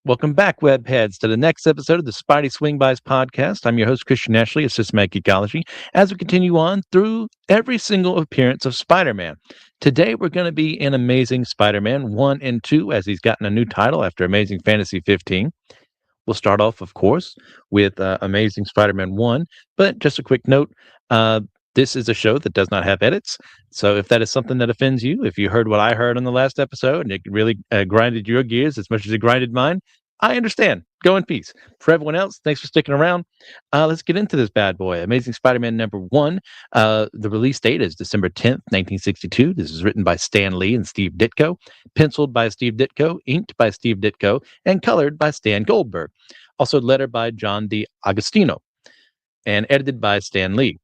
Welcome back, webheads, to the next episode of the Spidey Swing-Bys podcast. I'm your host, Christian Ashley, a systematic Geekology, as we continue on through every single appearance of Spider-Man. Today, we're going to be in Amazing Spider-Man 1 and 2, as he's gotten a new title after Amazing Fantasy 15. We'll start off, of course, with Amazing Spider-Man 1, but just a quick note, this is a show that does not have edits, so if that is something that offends you, if you heard what I heard on the last episode and it really grinded your gears as much as it grinded mine, I understand. Go in peace. For everyone else, thanks for sticking around. Let's get into this bad boy. Amazing Spider-Man number 1. The release date is December 10th, 1962. This is written by Stan Lee and Steve Ditko, penciled by Steve Ditko, inked by Steve Ditko, and colored by Stan Goldberg. Also lettered by John D'Agostino and edited by Stan Lee.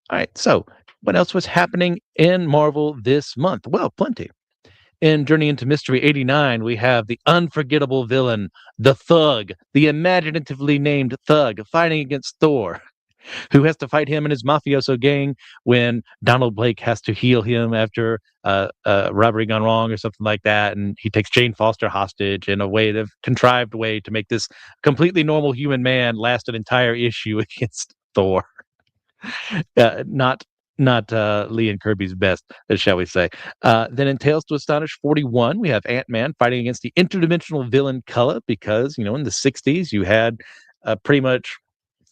All right, so what else was happening in Marvel this month? Well, plenty. In Journey into Mystery 89, we have the unforgettable villain, the Thug, the imaginatively named Thug, fighting against Thor, who has to fight him and his mafioso gang when Donald Blake has to heal him after robbery gone wrong or something like that, and he takes Jane Foster hostage in a contrived way to make this completely normal human man last an entire issue against Thor. Not Lee and Kirby's best, shall we say. Then in Tales to Astonish 41, we have Ant-Man fighting against the interdimensional villain Cullen, because, in the 60s, you had pretty much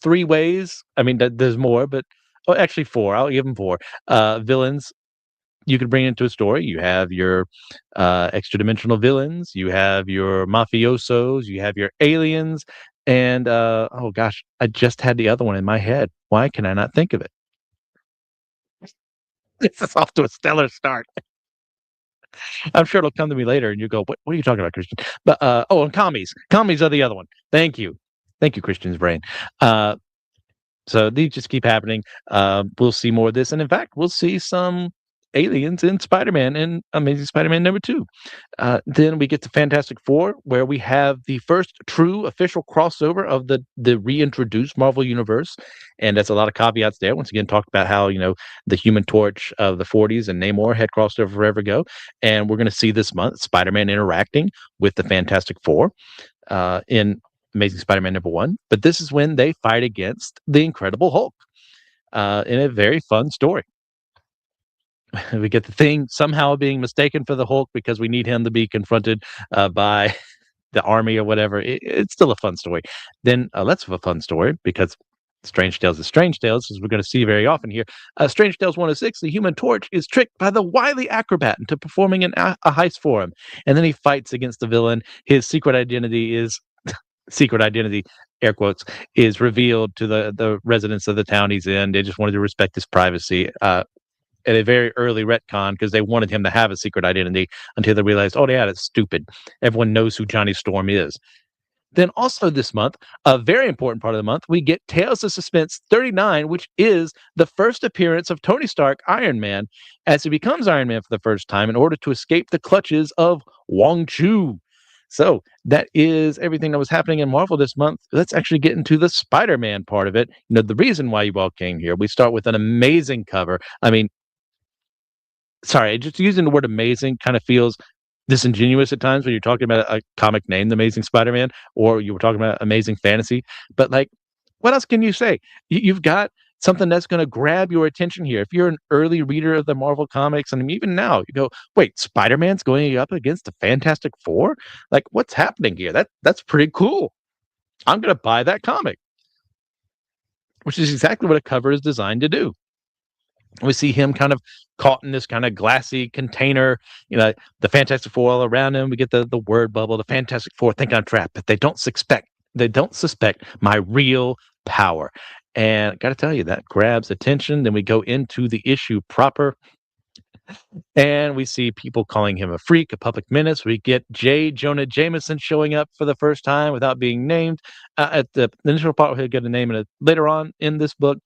3 ways. I mean, there's more, but actually 4. I'll give them 4. Villains you could bring into a story. You have your extra-dimensional villains, you have your mafiosos, you have your aliens, and oh gosh, I just had the other one in my head. Why can I not think of it? This is off to a stellar start. I'm sure it'll come to me later, and you go, "What are you talking about, Christian?" But and commies. Commies are the other one. Thank you, Christian's brain. So these just keep happening. We'll see more of this, and in fact, we'll see some aliens in Spider-Man and Amazing Spider-Man number 2. Then we get to Fantastic Four, where we have the first true official crossover of the reintroduced Marvel Universe, and that's a lot of caveats there. Once again, talked about how the Human Torch of the 40s and Namor had crossed over forever ago, and we're going to see this month Spider-Man interacting with the Fantastic Four in Amazing Spider-Man number 1. But this is when they fight against the Incredible Hulk in a very fun story. We get the Thing somehow being mistaken for the Hulk because we need him to be confronted by the army or whatever. It's still a fun story. Then let's have a fun story, because Strange Tales is Strange Tales, as we're going to see very often here. Strange Tales 106, the Human Torch is tricked by the wily acrobat into performing a heist for him. And then he fights against the villain. His secret identity, air quotes, is revealed to the residents of the town he's in. They just wanted to respect his privacy. At a very early retcon, because they wanted him to have a secret identity, until they realized, oh yeah, that's stupid. Everyone knows who Johnny Storm is. Then also this month, a very important part of the month, we get Tales of Suspense 39, which is the first appearance of Tony Stark, Iron Man, as he becomes Iron Man for the first time in order to escape the clutches of Wong Chu. So that is everything that was happening in Marvel this month. Let's actually get into the Spider-Man part of it. The reason why you all came here, we start with an amazing cover. I mean, sorry, just using the word amazing kind of feels disingenuous at times when you're talking about a comic named Amazing Spider-Man, or you were talking about Amazing Fantasy. But what else can you say? You've got something that's going to grab your attention here. If you're an early reader of the Marvel comics, and even now, you go, wait, Spider-Man's going up against the Fantastic Four? What's happening here? That's pretty cool. I'm going to buy that comic, which is exactly what a cover is designed to do. We see him kind of caught in this kind of glassy container, the Fantastic Four all around him. We get the word bubble. The Fantastic Four think I'm trapped, but they don't suspect my real power. And I got to tell you, that grabs attention. Then we go into the issue proper, and we see people calling him a freak, a public menace. We get J. Jonah Jameson showing up for the first time without being named. At the initial part, he'll get a name later on in this book.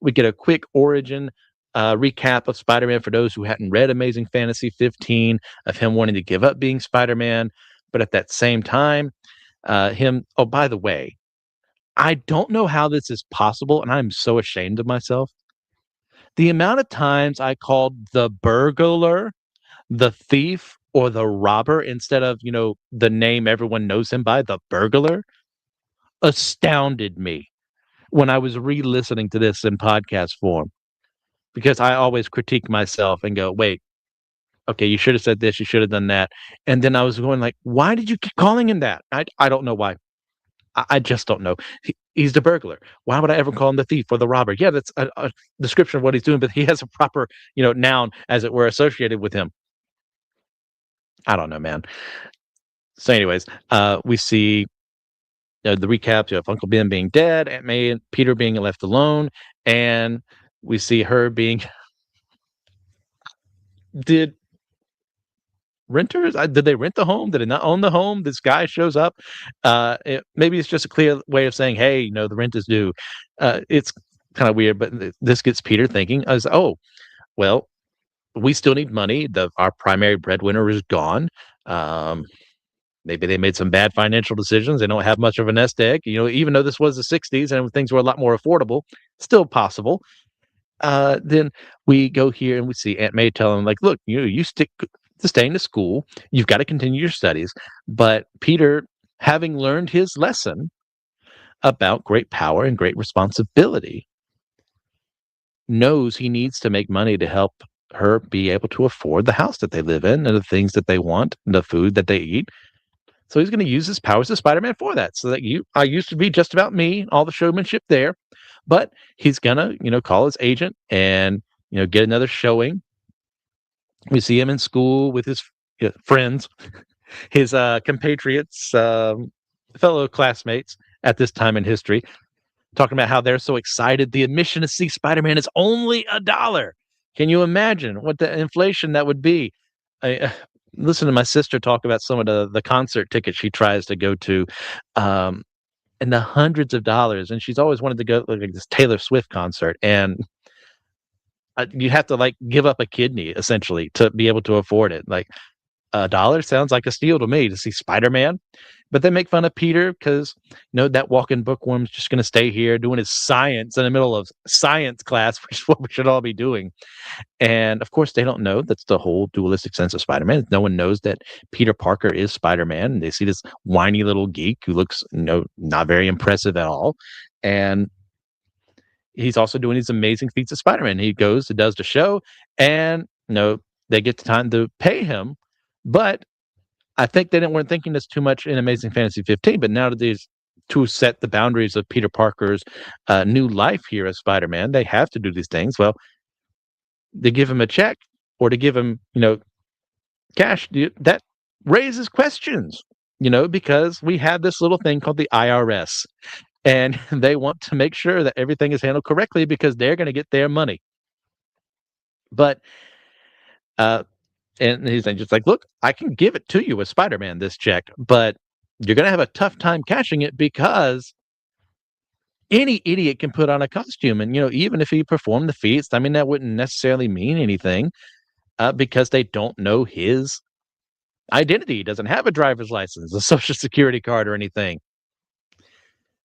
We get a quick origin recap of Spider-Man for those who hadn't read Amazing Fantasy 15, of him wanting to give up being Spider-Man, but at that same time, oh, by the way, I don't know how this is possible, and I'm so ashamed of myself. The amount of times I called the burglar, the thief, or the robber instead of, the name everyone knows him by, the burglar, astounded me when I was re-listening to this in podcast form, because I always critique myself and go, wait, okay, you should have said this, you should have done that. And then I was going like, why did you keep calling him that? I don't know why. I just don't know. He's the burglar. Why would I ever call him the thief or the robber? Yeah, that's a description of what he's doing, but he has a proper, noun, as it were, associated with him. I don't know, man. So, anyways, we see the recaps. You have Uncle Ben being dead, Aunt May and Peter being left alone, and we see her being. Did renters? Did they rent the home? Did they not own the home? This guy shows up. Maybe it's just a clear way of saying, "Hey, the rent is due." It's kind of weird, but this gets Peter thinking, "As oh, well, we still need money. Our primary breadwinner is gone. Maybe they made some bad financial decisions. They don't have much of a nest egg. Even though this was the '60s and things were a lot more affordable, still possible." Then we go here and we see Aunt May tell him, like, look, you stick to staying to school. You've got to continue your studies. But Peter, having learned his lesson about great power and great responsibility, knows he needs to make money to help her be able to afford the house that they live in and the things that they want, the food that they eat. So he's going to use his powers as Spider-Man for that. So that I used to be just about me, all the showmanship there, but he's going to, call his agent and, get another showing. We see him in school with his friends, his compatriots, fellow classmates at this time in history, talking about how they're so excited. The admission to see Spider-Man is only $1. Can you imagine what the inflation that would be? Listen to my sister talk about some of the concert tickets she tries to go to, and the hundreds of dollars. And she's always wanted to go to this Taylor Swift concert, and you have to give up a kidney essentially to be able to afford it. Like $1 sounds like a steal to me to see Spider-Man. But they make fun of Peter because that walking bookworm's just going to stay here doing his science in the middle of science class, which is what we should all be doing. And of course, they don't know that's the whole dualistic sense of Spider-Man. No one knows that Peter Parker is Spider-Man. And they see this whiny little geek who looks not very impressive at all. And he's also doing these amazing feats of Spider-Man. He goes and does the show, and they get the time to pay him, but I think they weren't thinking this too much in Amazing Fantasy 15, but now that these to set the boundaries of Peter Parker's new life here as Spider-Man, they have to do these things. Well, they give him a check or to give him, cash. That raises questions, because we have this little thing called the IRS, and they want to make sure that everything is handled correctly because they're going to get their money. But and he's just like, look, I can give it to you as Spider-Man, this check, but you're going to have a tough time cashing it because any idiot can put on a costume. And, even if he performed the feats, I mean, that wouldn't necessarily mean anything because they don't know his identity. He doesn't have a driver's license, a social security card or anything.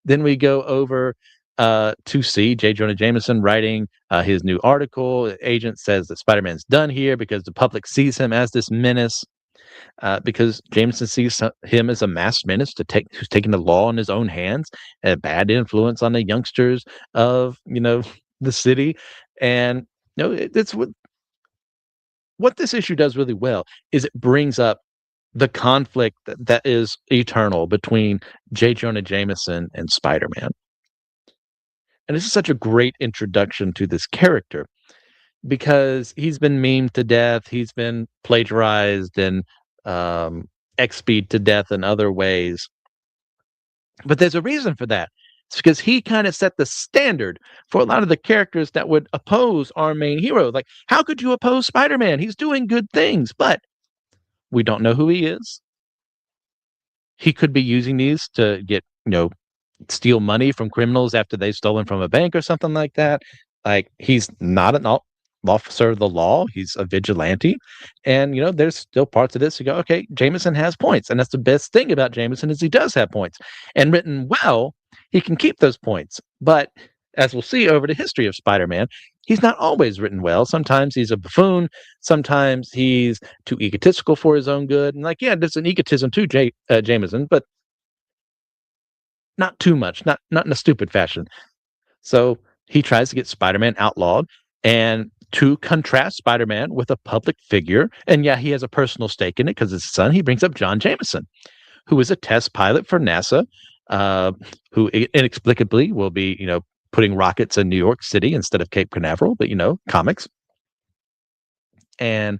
Then we go over to see J. Jonah Jameson writing his new article. The agent says that Spider-Man's done here because the public sees him as this menace, because Jameson sees him as a masked menace who's taking the law in his own hands, a bad influence on the youngsters of the city. And it's what this issue does really well is it brings up the conflict that is eternal between J. Jonah Jameson and Spider-Man. And this is such a great introduction to this character because he's been memed to death. He's been plagiarized and XP'd to death in other ways. But there's a reason for that. It's because he kind of set the standard for a lot of the characters that would oppose our main hero. Like, how could you oppose Spider-Man? He's doing good things, but we don't know who he is. He could be using these to get, steal money from criminals after they've stolen from a bank or something like that. Like, he's not an officer of the law. He's a vigilante. And, there's still parts of this you go, okay, Jameson has points. And that's the best thing about Jameson is he does have points. And written well, he can keep those points. But as we'll see over the history of Spider-Man, he's not always written well. Sometimes he's a buffoon. Sometimes he's too egotistical for his own good. And like, yeah, there's an egotism too, Jameson, but not too much, not in a stupid fashion. So he tries to get Spider-Man outlawed, and to contrast Spider-Man with a public figure, and yeah, he has a personal stake in it because it's his son. He brings up John Jameson, who is a test pilot for NASA, uh, who inexplicably will be, putting rockets in New York City instead of Cape Canaveral. But comics, and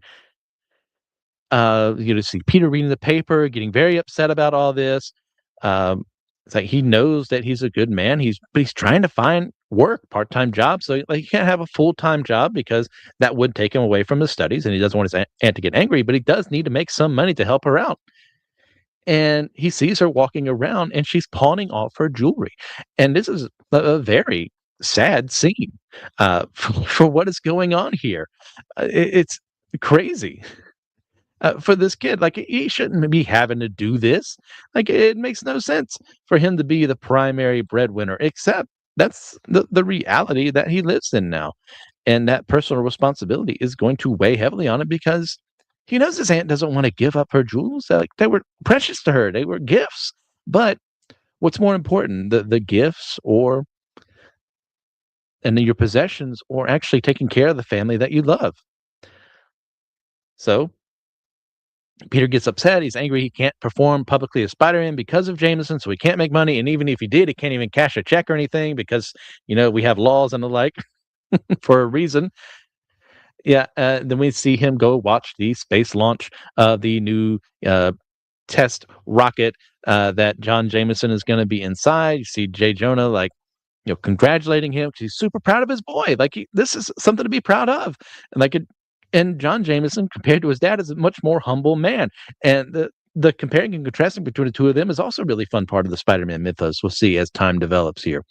see Peter reading the paper, getting very upset about all this. Um, it's like he knows that he's a good man. But he's trying to find work, part-time job. So like he can't have a full-time job because that would take him away from his studies, and he doesn't want his aunt to get angry. But he does need to make some money to help her out. And he sees her walking around, and she's pawning off her jewelry. And this is a very sad scene for what is going on here. It's crazy for this kid. Like he shouldn't be having to do this. Like it makes no sense for him to be the primary breadwinner, except that's the reality that he lives in now. And that personal responsibility is going to weigh heavily on it because he knows his aunt doesn't want to give up her jewels. Like they were precious to her. They were gifts. But what's more important, the gifts and then your possessions, or actually taking care of the family that you love? So Peter gets upset. He's angry. He can't perform publicly as Spider-Man because of Jameson, so he can't make money. And even if he did, he can't even cash a check or anything because, we have laws and the like for a reason. Yeah. Then we see him go watch the space launch of the new test rocket that John Jameson is going to be inside. You see Jay Jonah, like, congratulating him because he's super proud of his boy. Like this is something to be proud of. And and John Jameson, compared to his dad, is a much more humble man. And the comparing and contrasting between the two of them is also a really fun part of the Spider-Man mythos. We'll see as time develops here.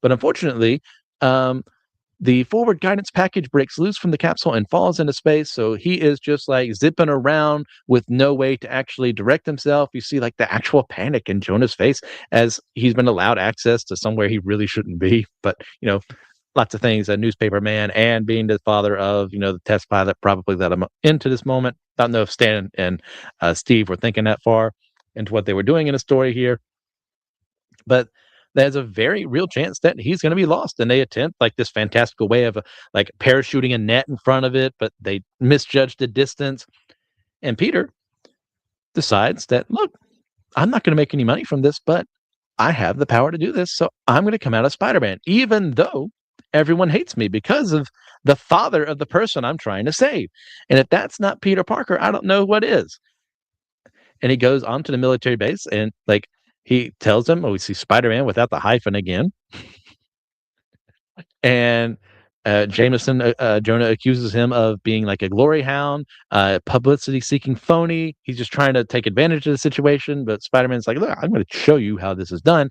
But unfortunately, the forward guidance package breaks loose from the capsule and falls into space. So he is just like zipping around with no way to actually direct himself. You see like the actual panic in Jonah's face as he's been allowed access to somewhere he really shouldn't be. But, lots of things, a newspaper man and being the father of, the test pilot probably led him into this moment. I don't know if Stan and Steve were thinking that far into what they were doing in a story here. But there's a very real chance that he's going to be lost. And they attempt like this fantastical way of like parachuting a net in front of it, but they misjudge the distance. And Peter decides that, look, I'm not going to make any money from this, but I have the power to do this. So I'm going to come out as Spider-Man, even though everyone hates me because of the father of the person I'm trying to save. And if that's not Peter Parker, I don't know what is. And he goes onto the military base and like, he tells them, we see Spider-Man without the hyphen again. And Jonah accuses him of being like a glory hound, publicity-seeking phony. He's just trying to take advantage of the situation. But Spider-Man's like, look, I'm going to show you how this is done.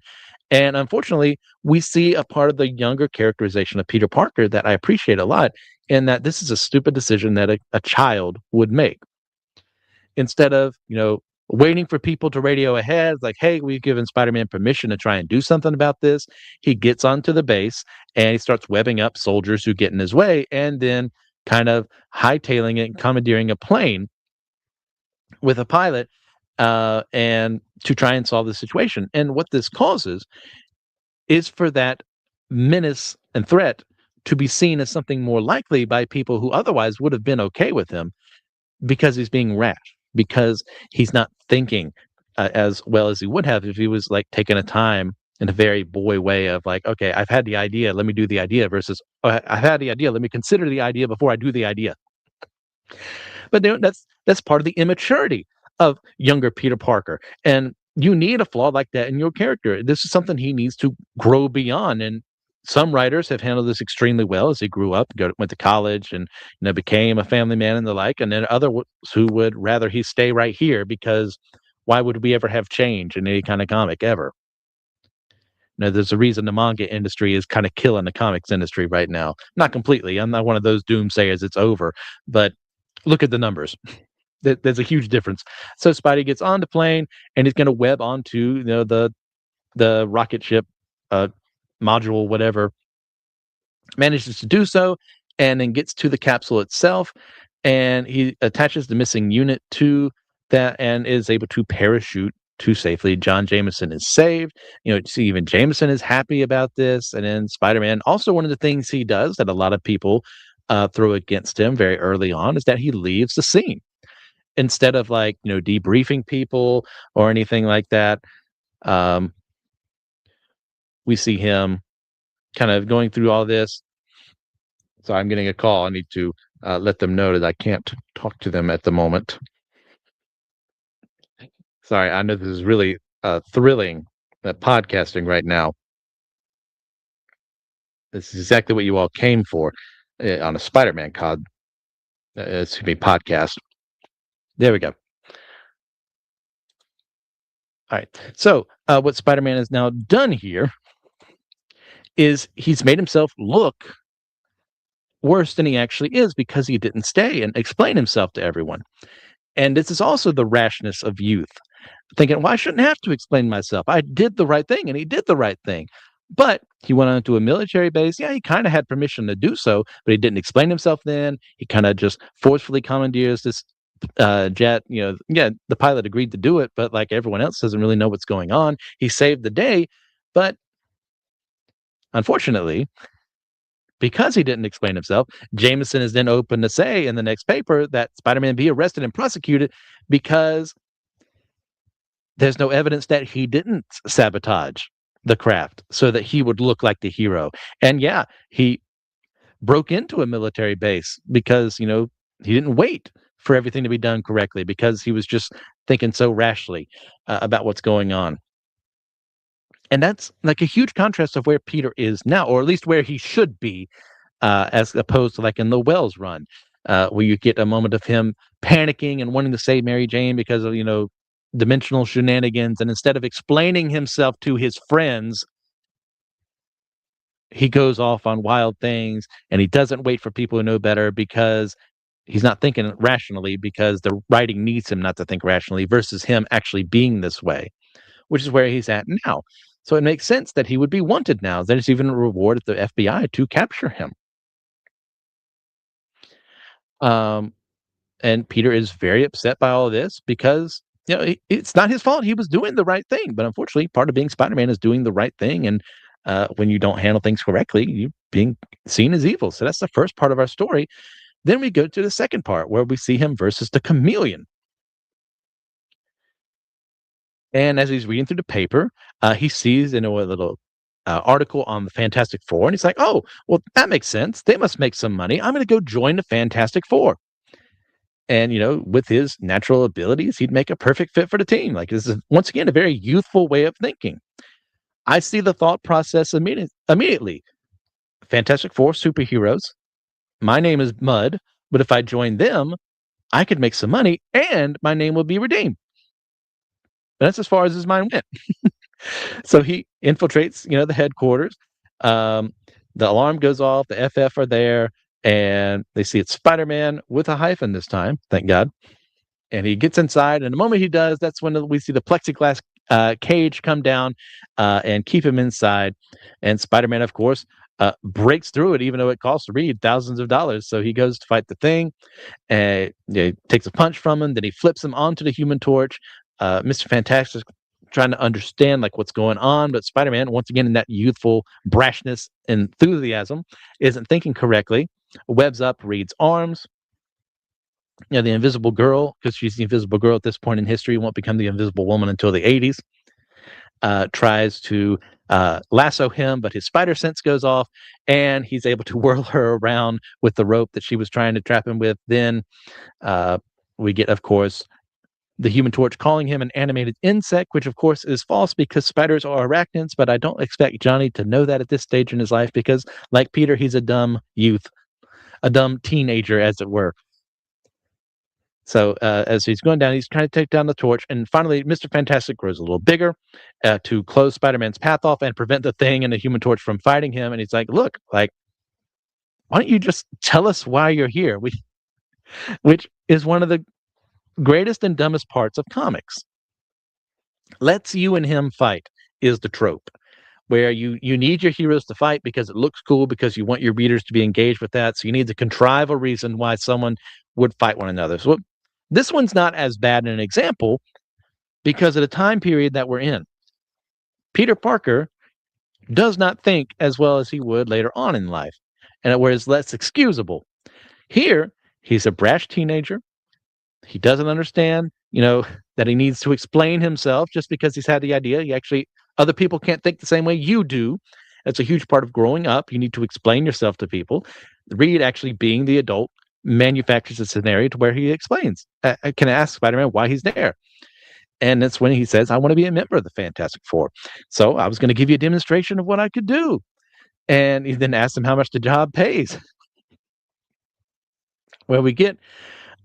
And unfortunately, we see a part of the younger characterization of Peter Parker that I appreciate a lot, in that this is a stupid decision that a child would make. Instead of, waiting for people to radio ahead, like, hey, we've given Spider-Man permission to try and do something about this. He gets onto the base and he starts webbing up soldiers who get in his way and then kind of hightailing it and commandeering a plane with a pilot and to try and solve the situation. And what this causes is for that menace and threat to be seen as something more likely by people who otherwise would have been okay with him because he's being rash, because he's not thinking as well as he would have if he was like taking a time in a very boy way of like, okay, I've had the idea, let me do the idea, versus I've had the idea, let me consider the idea before I do the idea. But that's part of the immaturity of younger Peter Parker. And you need a flaw like that in your character. This is something he needs to grow beyond. And some writers have handled this extremely well as he grew up, went to college, and became a family man and the like. And then others who would rather he stay right here because why would we ever have change in any kind of comic ever? There's a reason the manga industry is kind of killing the comics industry right now. Not completely. I'm not one of those doomsayers. It's over, but look at the numbers. There's a huge difference. So Spidey gets on the plane and he's going to web onto the rocket ship module, whatever. Manages to do so, and then gets to the capsule itself, and he attaches the missing unit to that and is able to parachute to safely. John Jameson is saved. See, even Jameson is happy about this. And then Spider-Man, also one of the things he does that a lot of people throw against him very early on is that he leaves the scene instead of debriefing people or anything like that. Um, we see him kind of going through all this. So I'm getting a call. I need to let them know that I can't talk to them at the moment. Sorry, I know this is really thrilling podcasting right now. This is exactly what you all came for on a Spider-Man podcast. There we go. All right. So what Spider-Man has now done here is he's made himself look worse than he actually is because he didn't stay and explain himself to everyone. And this is also the rashness of youth, thinking, well, I shouldn't have to explain myself. I did the right thing, and he did the right thing. But he went on to a military base. Yeah, he kind of had permission to do so, but he didn't explain himself then. He kind of just forcefully commandeers this jet. Yeah, the pilot agreed to do it, but like everyone else doesn't really know what's going on. He saved the day, but unfortunately, because he didn't explain himself, Jameson is then open to say in the next paper that Spider-Man be arrested and prosecuted because there's no evidence that he didn't sabotage the craft so that he would look like the hero. And yeah, he broke into a military base because, he didn't wait for everything to be done correctly because he was just thinking so rashly about what's going on. And that's like a huge contrast of where Peter is now, or at least where he should be, as opposed to like in the Wells run, where you get a moment of him panicking and wanting to save Mary Jane because of, dimensional shenanigans. And instead of explaining himself to his friends, he goes off on wild things and he doesn't wait for people who know better because he's not thinking rationally because the writing needs him not to think rationally versus him actually being this way, which is where he's at now. So it makes sense that he would be wanted now. There's even a reward at the FBI to capture him. And Peter is very upset by all of this because it's not his fault. He was doing the right thing, but unfortunately, part of being Spider-Man is doing the right thing. And when you don't handle things correctly, you're being seen as evil. So that's the first part of our story. Then we go to the second part where we see him versus the Chameleon. And as he's reading through the paper, he sees a little article on the Fantastic Four, and he's like, "Oh, well, that makes sense. They must make some money. I'm going to go join the Fantastic Four." And with his natural abilities, he'd make a perfect fit for the team. Like, this is once again a very youthful way of thinking. I see the thought process immediately. Fantastic Four superheroes. My name is Mud, but if I join them, I could make some money, and my name will be redeemed. And that's as far as his mind went. So he infiltrates, the headquarters. The alarm goes off. The FF are there, and they see it's Spider-Man with a hyphen this time. Thank God. And he gets inside, and the moment he does, that's when we see the plexiglass cage come down and keep him inside. And Spider-Man, of course, breaks through it, even though it costs Reed thousands of dollars. So he goes to fight the Thing, and he takes a punch from him. Then he flips him onto the Human Torch. Mr. Fantastic trying to understand like what's going on, but Spider-Man, once again in that youthful brashness and enthusiasm, isn't thinking correctly. Webs up Reed's arms. The Invisible Girl, because she's the Invisible Girl at this point in history, won't become the Invisible Woman until the 80s. Tries to lasso him, but his spider sense goes off, and he's able to whirl her around with the rope that she was trying to trap him with. Then we get, of course, the Human Torch calling him an animated insect, which, of course, is false because spiders are arachnids, but I don't expect Johnny to know that at this stage in his life because, like Peter, he's a dumb youth, a dumb teenager, as it were. So as he's going down, he's trying to take down the torch. And finally, Mr. Fantastic grows a little bigger to close Spider-Man's path off and prevent the Thing and the Human Torch from fighting him. And he's like, look, like, why don't you just tell us why you're here? Which is one of the greatest and dumbest parts of comics. Let's you and him fight is the trope. where you need your heroes to fight because it looks cool, because you want your readers to be engaged with that. So you need to contrive a reason why someone would fight one another. So this one's not as bad an example because of the time period that we're in. Peter Parker does not think as well as he would later on in life, and whereas less excusable. Here, he's a brash teenager. He doesn't understand, that he needs to explain himself just because he's had the idea. Other people can't think the same way you do. That's a huge part of growing up. You need to explain yourself to people. Reed, actually being the adult, manufactures a scenario to where he explains, can ask Spider-Man why he's there. And that's when he says, I want to be a member of the Fantastic Four. So I was going to give you a demonstration of what I could do. And he then asks him how much the job pays. Well, we get,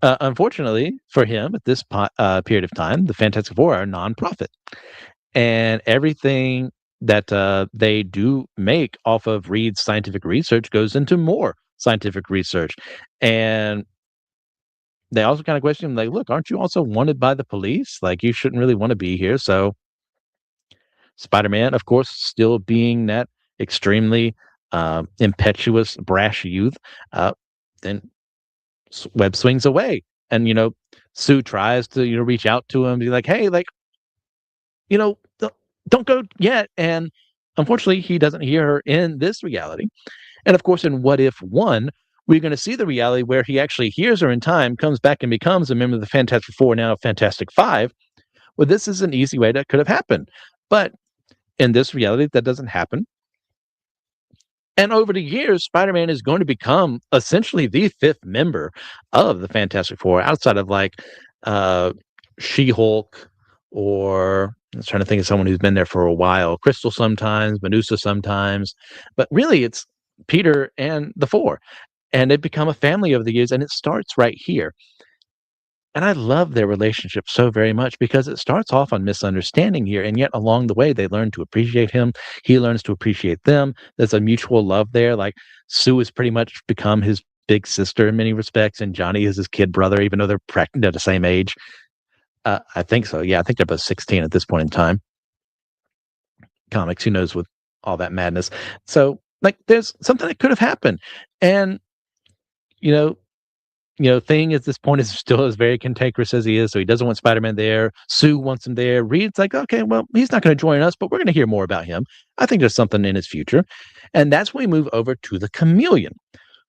unfortunately for him, at this period of time, the Fantastic Four are a nonprofit. And everything that they do make off of Reed's scientific research goes into more scientific research. And they also kind of question him, like, look, aren't you also wanted by the police? Like, you shouldn't really want to be here. So Spider-Man, of course, still being that extremely impetuous, brash youth, then Webb swings away. And, Sue tries to, reach out to him, be like, hey, like, don't go yet. And unfortunately, he doesn't hear her in this reality. And of course, in What If 1, we're going to see the reality where he actually hears her in time, comes back and becomes a member of the Fantastic Four, now Fantastic Five. Well, this is an easy way that could have happened. But in this reality, that doesn't happen. And over the years, Spider-Man is going to become essentially the fifth member of the Fantastic Four, outside of like She-Hulk, or I was trying to think of someone who's been there for a while. Crystal sometimes, Medusa sometimes. But really, it's Peter and the Four. And they become a family over the years, and it starts right here. And I love their relationship so very much because it starts off on misunderstanding here, and yet along the way they learn to appreciate him. He learns to appreciate them. There's a mutual love there. Like Sue has pretty much become his big sister in many respects, and Johnny is his kid brother, even though they're practically the same age. I think so. Yeah, I think they're both 16 at this point in time. Comics, who knows with all that madness. So, like, there's something that could have happened, and Thing at this point is still as very cantankerous as he is, so he doesn't want Spider-Man there. Sue wants him there. Reed's like, okay, well, he's not going to join us, but we're going to hear more about him. I think there's something in his future. And that's when we move over to the Chameleon,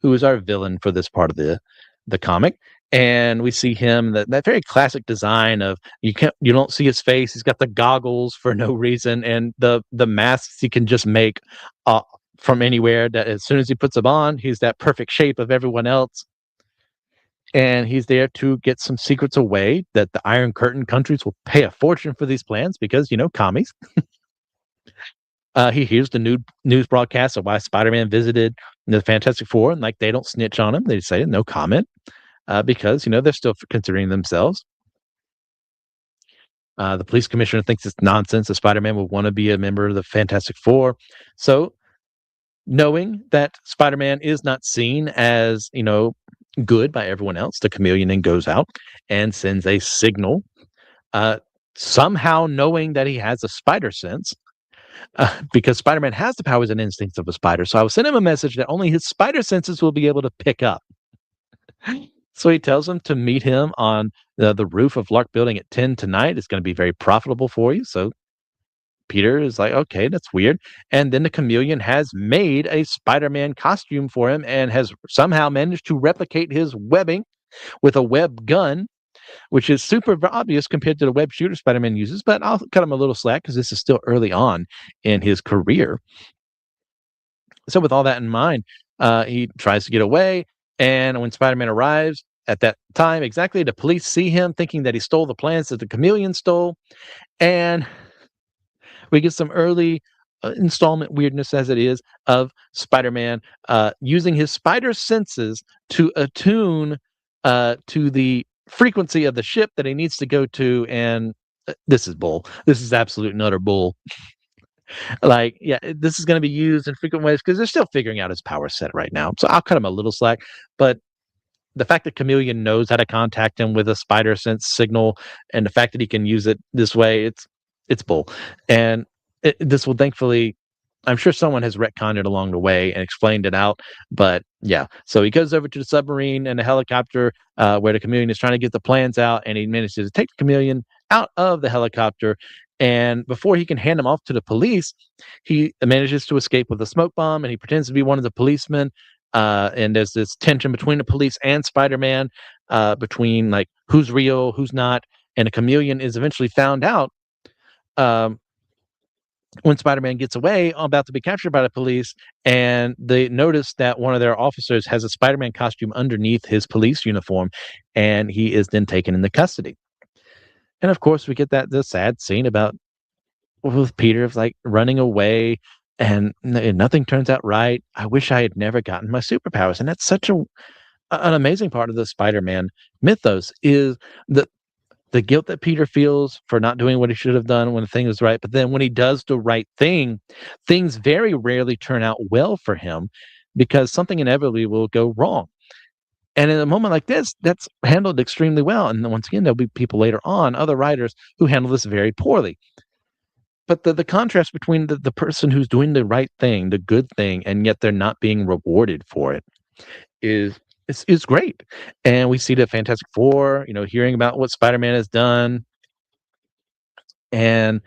who is our villain for this part of the comic. And we see him, that very classic design of you don't see his face. He's got the goggles for no reason, and the masks he can just make from anywhere. That as soon as he puts them on, he's that perfect shape of everyone else. And he's there to get some secrets away that the Iron Curtain countries will pay a fortune for these plans because, commies. He hears the news broadcast of why Spider-Man visited the Fantastic Four, and like they don't snitch on him. They say no comment because, they're still considering themselves. The police commissioner thinks it's nonsense that Spider-Man would want to be a member of the Fantastic Four. So knowing that Spider-Man is not seen as, good by everyone else, the Chameleon then goes out and sends a signal, somehow knowing that he has a spider sense, because Spider-Man has the powers and instincts of a spider. So I will send him a message that only his spider senses will be able to pick up. So he tells him to meet him on the roof of Lark Building at 10 tonight. It's going to be very profitable for you. So Peter is like, okay, that's weird. And then the Chameleon has made a Spider-Man costume for him and has somehow managed to replicate his webbing with a web gun, which is super obvious compared to the web shooter Spider-Man uses. But I'll cut him a little slack because this is still early on in his career. So with all that in mind, he tries to get away. And when Spider-Man arrives at that time, exactly, the police see him thinking that he stole the plans that the Chameleon stole. And we get some early installment weirdness, as it is, of Spider-Man using his spider senses to attune to the frequency of the ship that he needs to go to. And this is bull. This is absolute and utter bull. Like, yeah, this is going to be used in frequent ways because they're still figuring out his power set right now. So I'll cut him a little slack. But the fact that Chameleon knows how to contact him with a spider sense signal, and the fact that he can use it this way, it's bull. And this will thankfully I'm sure someone has retconned it along the way and explained it out, but yeah. So he goes over to the submarine and the helicopter where the Chameleon is trying to get the plans out, and he manages to take the Chameleon out of the helicopter. And before he can hand him off to the police, he manages to escape with a smoke bomb, and he pretends to be one of the policemen. And there's this tension between the police and Spider-Man, between like who's real, who's not, and the Chameleon is eventually found out. Um, when Spider-Man gets away, about to be captured by the police, and they notice that one of their officers has a Spider-Man costume underneath his police uniform, and he is then taken into custody. And of course, we get the sad scene about with Peter of like running away, and nothing turns out right. I wish I had never gotten my superpowers, and that's such an amazing part of the Spider-Man mythos is the guilt that Peter feels for not doing what he should have done when the thing was right. But then when he does the right thing, things very rarely turn out well for him because something inevitably will go wrong. And in a moment like this, that's handled extremely well. And then once again, there'll be people later on, other writers who handle this very poorly. But the contrast between the person who's doing the right thing, the good thing, and yet they're not being rewarded for it is great. And we see the Fantastic Four, hearing about what Spider-Man has done and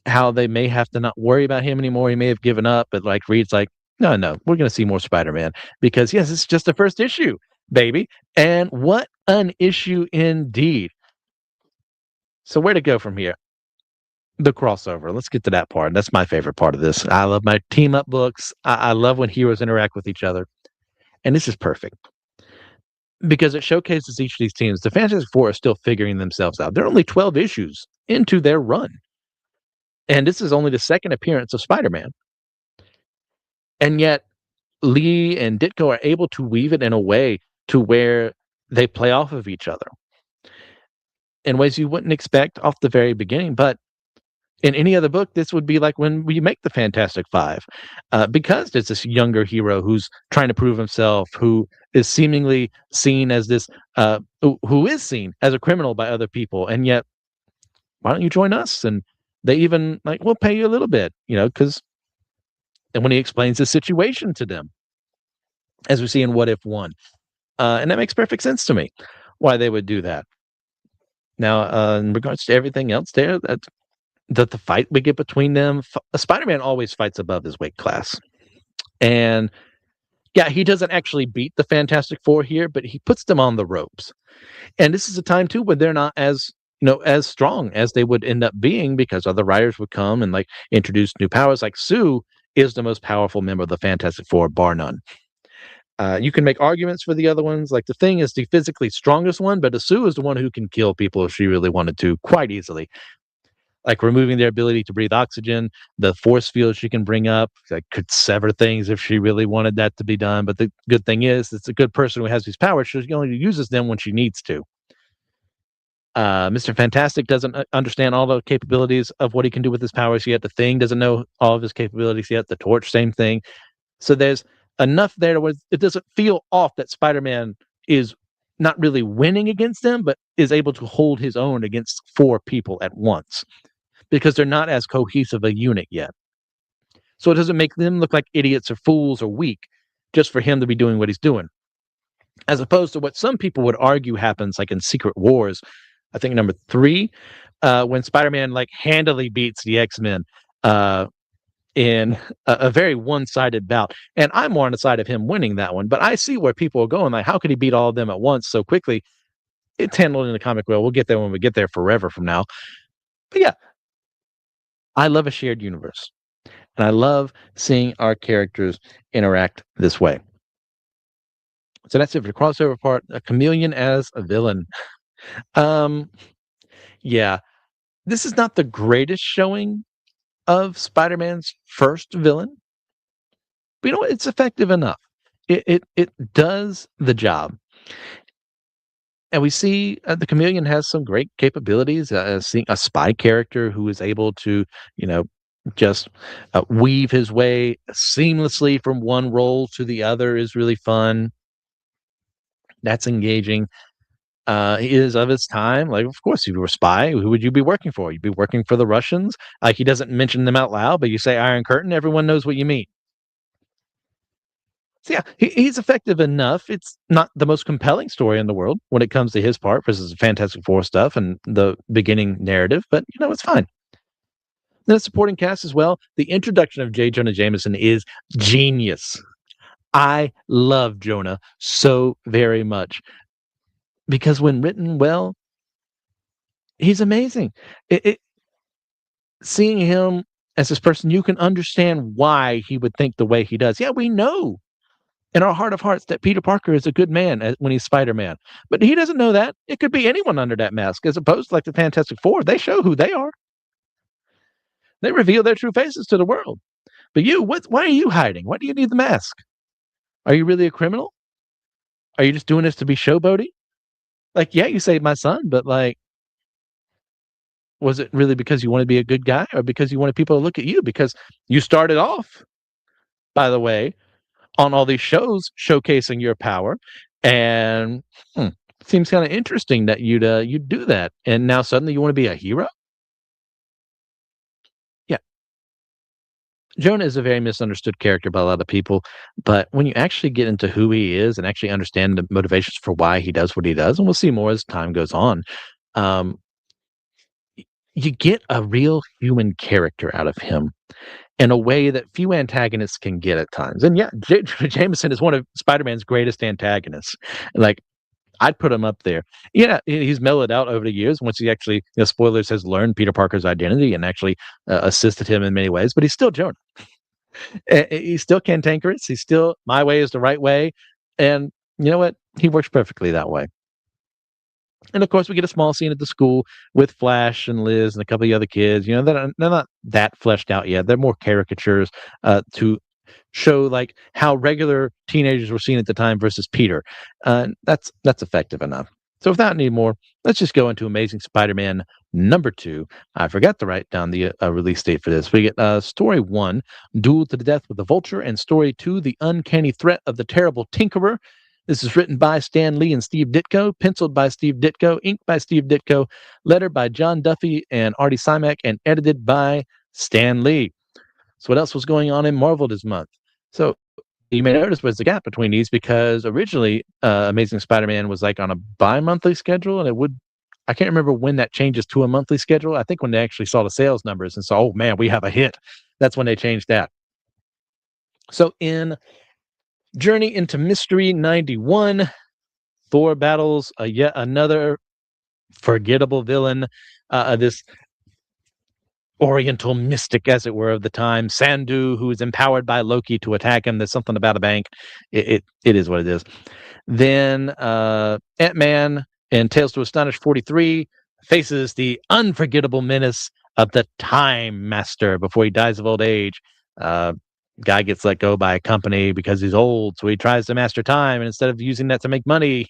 how they may have to not worry about him anymore. He may have given up, but like Reed's like, no, no, we're going to see more Spider-Man because yes, it's just the first issue, baby. And what an issue indeed. So where to go from here? The crossover. Let's get to that part. That's my favorite part of this. I love my team up books. I love when heroes interact with each other. And this is perfect because it showcases each of these teams. The Fantastic Four are still figuring themselves out. They're only 12 issues into their run. And this is only the second appearance of Spider-Man. And yet, Lee and Ditko are able to weave it in a way to where they play off of each other in ways you wouldn't expect off the very beginning. But in any other book, this would be like when we make the Fantastic Five, because there's this younger hero who's trying to prove himself, who is seemingly seen as this, who is seen as a criminal by other people, and yet, why don't you join us? And they even like, we'll pay you a little bit, because. And when he explains the situation to them, as we see in What If 1, and that makes perfect sense to me, why they would do that. Now, in regards to everything else there, the fight we get between them, Spider-Man always fights above his weight class. And yeah, he doesn't actually beat the Fantastic Four here, but he puts them on the ropes. And this is a time too when they're not as as strong as they would end up being because other writers would come and like introduce new powers. Like Sue is the most powerful member of the Fantastic Four, bar none. You can make arguments for the other ones. Like the Thing is the physically strongest one, but Sue is the one who can kill people if she really wanted to quite easily. Like removing their ability to breathe oxygen, the force field she can bring up, that could sever things if she really wanted that to be done. But the good thing is, it's a good person who has these powers. She only uses them when she needs to. Mr. Fantastic doesn't understand all the capabilities of what he can do with his powers yet. The Thing doesn't know all of his capabilities yet. The Torch, same thing. So there's enough there where it doesn't feel off that Spider-Man is not really winning against them, but is able to hold his own against four people at once because they're not as cohesive a unit yet. So it doesn't make them look like idiots or fools or weak just for him to be doing what he's doing. As opposed to what some people would argue happens like in Secret Wars, I think number 3, when Spider-Man like handily beats the X-Men in a very one-sided bout. And I'm more on the side of him winning that one, but I see where people are going. Like, how could he beat all of them at once so quickly? It's handled in the comic well. We'll get there when we get there forever from now. But yeah, I love a shared universe. And I love seeing our characters interact this way. So that's it for the crossover part. A Chameleon as a villain. Yeah, this is not the greatest showing of Spider-Man's first villain, but you know what? It's effective enough. It does the job. And we see the Chameleon has some great capabilities. Seeing a spy character who is able to, just weave his way seamlessly from one role to the other is really fun. That's engaging. He is of his time. Like, of course, if you were a spy, who would you be working for? You'd be working for the Russians. Like, he doesn't mention them out loud, but you say Iron Curtain, everyone knows what you mean. So yeah, he's effective enough. It's not the most compelling story in the world when it comes to his part versus the Fantastic Four stuff and the beginning narrative, but it's fine. The supporting cast as well. The introduction of J. Jonah Jameson is genius. I love Jonah so very much because when written well, he's amazing. Seeing him as this person, you can understand why he would think the way he does. Yeah, we know in our heart of hearts that Peter Parker is a good man when he's Spider-Man, but he doesn't know that. It could be anyone under that mask, as opposed to like the Fantastic Four. They show who they are. They reveal their true faces to the world. But you, why are you hiding? Why do you need the mask? Are you really a criminal? Are you just doing this to be showboaty? Like, yeah, you saved my son, but like, was it really because you want to be a good guy or because you wanted people to look at you? Because you started off, by the way, on all these shows showcasing your power, and seems kind of interesting that you'd do that, and now suddenly you want to be a hero. Yeah, Jonah is a very misunderstood character by a lot of people, but when you actually get into who he is and actually understand the motivations for why he does what he does, and we'll see more as time goes on, um, you get a real human character out of him in a way that few antagonists can get at times. And yeah, Jameson is one of Spider-Man's greatest antagonists. Like, I'd put him up there. Yeah, he's mellowed out over the years once he actually, spoilers, has learned Peter Parker's identity and actually assisted him in many ways, but he's still Jonah. He's still cantankerous. He's still my way is the right way. And you know what? He works perfectly that way. And of course, we get a small scene at the school with Flash and Liz and a couple of the other kids. They're not that fleshed out yet. They're more caricatures to show like how regular teenagers were seen at the time versus Peter. That's effective enough. So without any more, let's just go into Amazing Spider-Man #2. I forgot to write down the release date for this. We get story 1, Duel to the Death with the Vulture, and story 2, The Uncanny Threat of the Terrible Tinkerer. This is written by Stan Lee and Steve Ditko, penciled by Steve Ditko, inked by Steve Ditko, lettered by John Duffy and Artie Simek, and edited by Stan Lee. So what else was going on in Marvel this month? So you may notice there's a gap between these because originally Amazing Spider-Man was like on a bi-monthly schedule, and I can't remember when that changes to a monthly schedule. I think when they actually saw the sales numbers and saw, oh man, we have a hit. That's when they changed that. So in Journey into Mystery 91, Thor battles yet another forgettable villain, this oriental mystic, as it were, of the time, Sandu, who is empowered by Loki to attack him. There's something about a bank. It is what it is. Then Ant-Man and Tales to Astonish 43 faces the unforgettable menace of the Time Master before he dies of old age. Guy gets let go by a company because he's old, so he tries to master time, and instead of using that to make money,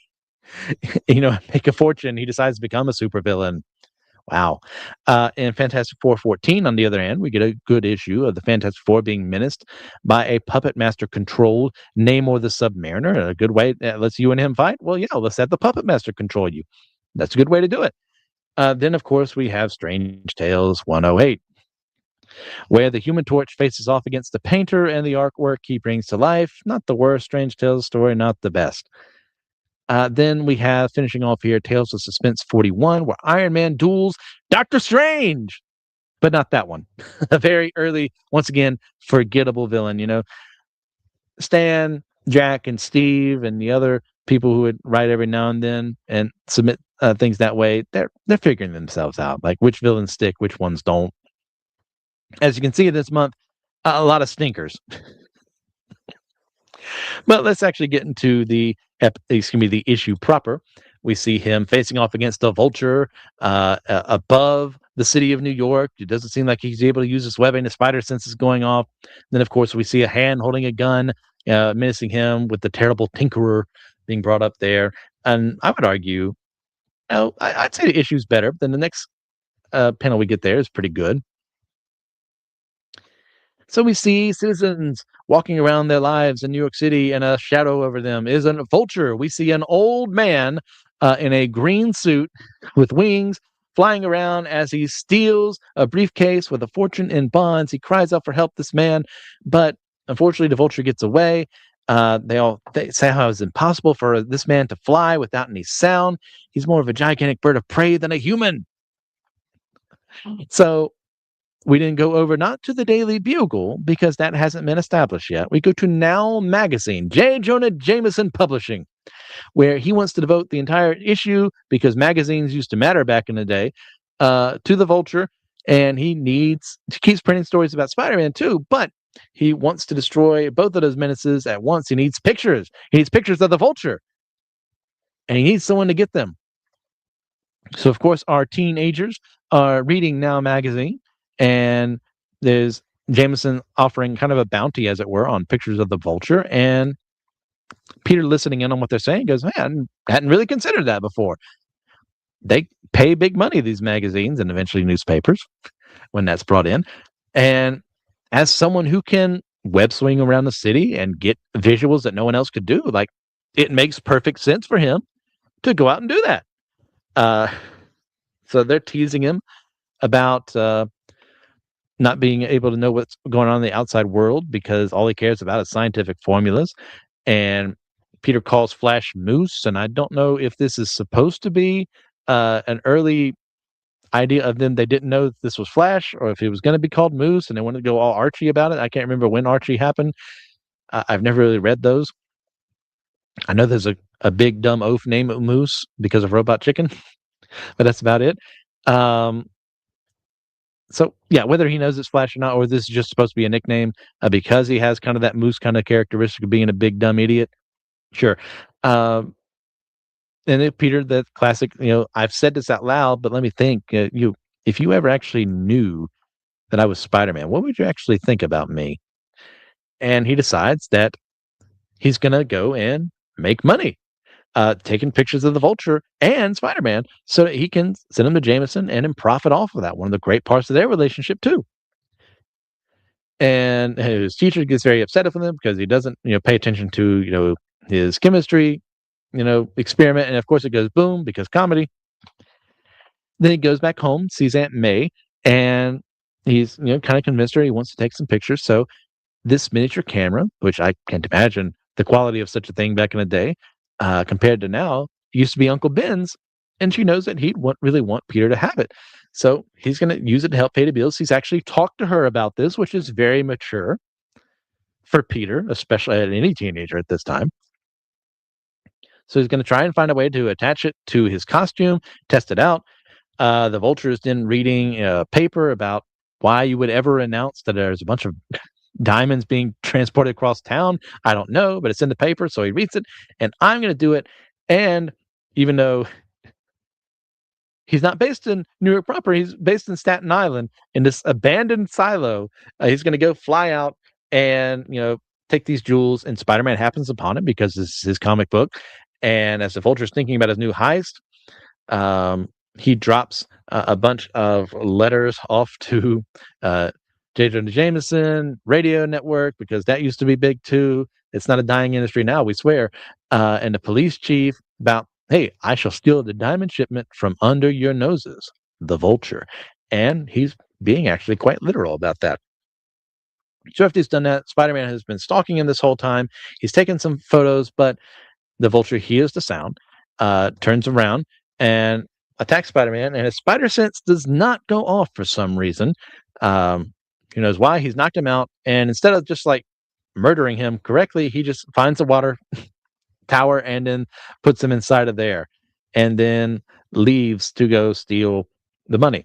make a fortune, he decides to become a supervillain. Wow. In Fantastic Four 14, on the other hand, we get a good issue of the Fantastic Four being menaced by a puppet master controlled Namor the Submariner. A good way that lets you and him fight. Well, let's have the puppet master control you. That's a good way to do it. Then, of course, we have Strange Tales 108, where the Human Torch faces off against the painter and the artwork he brings to life. Not the worst Strange Tales story, not the best. Then we have, finishing off here, Tales of Suspense 41, where Iron Man duels Doctor Strange, but not that one. A very early, once again, forgettable villain. Stan, Jack, and Steve, and the other people who would write every now and then and submit things that way, they're figuring themselves out, like which villains stick, which ones don't. As you can see this month, a lot of stinkers. But let's actually get into the issue proper. We see him facing off against the Vulture above the city of New York. It doesn't seem like he's able to use his webbing. The spider sense is going off. Then, of course, we see a hand holding a gun, menacing him with the terrible Tinkerer being brought up there. And I would argue, I'd say the issue's better than the next panel we get there is pretty good. So we see citizens walking around their lives in New York City, and a shadow over them is a vulture. We see an old man in a green suit with wings, flying around as he steals a briefcase with a fortune in bonds. He cries out for help, this man, but unfortunately, the Vulture gets away. They say how it's impossible for this man to fly without any sound. He's more of a gigantic bird of prey than a human. So we didn't go over not to the Daily Bugle because that hasn't been established yet. We go to Now Magazine, J. Jonah Jameson Publishing, where he wants to devote the entire issue, because magazines used to matter back in the day, to the Vulture, and he keeps printing stories about Spider-Man too, but he wants to destroy both of those menaces at once. He needs pictures. He needs pictures of the Vulture, and he needs someone to get them. So, of course, our teenagers are reading Now Magazine, and there's Jameson offering kind of a bounty, as it were, on pictures of the Vulture, and Peter, listening in on what they're saying, goes, man, I hadn't really considered that before. They pay big money, these magazines and eventually newspapers, when that's brought in. And as someone who can web swing around the city and get visuals that no one else could do, like, it makes perfect sense for him to go out and do that. So they're teasing him about not being able to know what's going on in the outside world because all he cares about is scientific formulas. And Peter calls Flash Moose, and I don't know if this is supposed to be an early idea of them. They didn't know this was Flash, or if it was going to be called Moose, and they wanted to go all Archie about it. I can't remember when Archie happened. I've never really read those. I know there's a big dumb oaf named Moose because of Robot Chicken, but that's about it. So yeah, whether he knows it's Flash or not, or this is just supposed to be a nickname because he has kind of that Moose kind of characteristic of being a big dumb idiot. Sure. And then Peter, the classic, I've said this out loud, but let me think. If you ever actually knew that I was Spider-Man, what would you actually think about me? And he decides that he's going to go and make money, taking pictures of the Vulture and Spider-Man so that he can send them to Jameson and then profit off of that. One of the great parts of their relationship, too. And his teacher gets very upset with him because he doesn't, pay attention to, his chemistry, experiment. And of course it goes boom because comedy. Then he goes back home, sees Aunt May, and he's, kind of convinced her he wants to take some pictures. So this miniature camera, which I can't imagine the quality of such a thing back in the day, compared to now, used to be Uncle Ben's, and she knows that he'd really want Peter to have it. So he's going to use it to help pay the bills. He's actually talked to her about this, which is very mature for Peter, especially any teenager at this time. So he's going to try and find a way to attach it to his costume, test it out. The Vulture is then reading a paper about why you would ever announce that there's a bunch of diamonds being transported across town. I don't know, but it's in the paper, so he reads it, and I'm going to do it. And even though he's not based in New York proper, he's based in Staten Island in this abandoned silo, he's going to go fly out and, take these jewels, and Spider-Man happens upon it because this is his comic book. And as the Vulture's thinking about his new heist, he drops a bunch of letters off to J. Jonah Jameson Radio Network, because that used to be big too. It's not a dying industry now, we swear. And the police chief about, hey, I shall steal the diamond shipment from under your noses, the Vulture. And he's being actually quite literal about that. So after he's done that, Spider-Man has been stalking him this whole time. He's taken some photos, but the Vulture hears the sound, turns around, and attacks Spider-Man. And his spider sense does not go off for some reason. Who knows why? He's knocked him out, and instead of just like murdering him correctly, he just finds a water tower and then puts him inside of there, and then leaves to go steal the money.